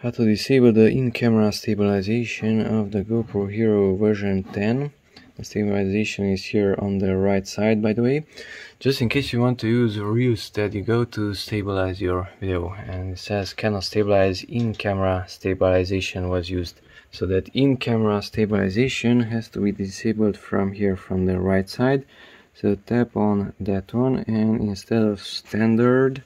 How to disable the in-camera stabilization of the GoPro Hero version 10. The stabilization is here on the right side, by the way. Just in case you want to use ReelSteady, go to stabilize your video, and it says cannot stabilize, in-camera stabilization was used. So that in-camera stabilization has to be disabled from here, from the right side. So tap on that one, and instead of standard,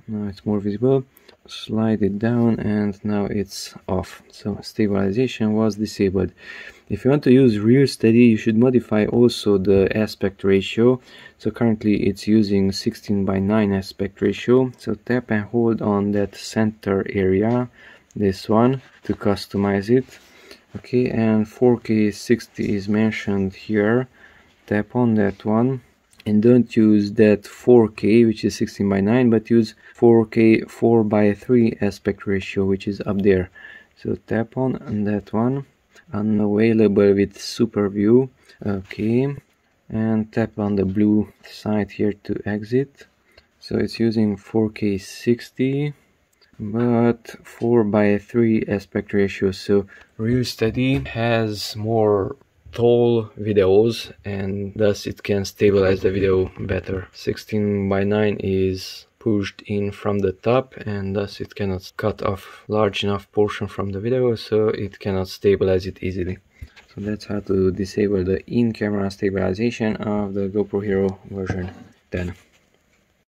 now it's more visible, slide it down, and now it's off. So stabilization was disabled. If you want to use ReelSteady, you should modify also the aspect ratio. So currently it's using 16:9 aspect ratio. So tap and hold on that center area, this one, to customize it. Okay, and 4K 60 is mentioned here. Tap on that one. And don't use that 4K, which is 16:9, but use 4K 4:3 aspect ratio, which is up there. So tap on that one. Unavailable with super view. Okay, and tap on the blue side here to exit. So it's using 4K 60, but 4:3 aspect ratio. So ReelSteady has more tall videos, and thus it can stabilize the video better. 16:9 is pushed in from the top, and thus it cannot cut off large enough portion from the video, so it cannot stabilize it easily. So that's how to disable the in-camera stabilization of the GoPro Hero version 10.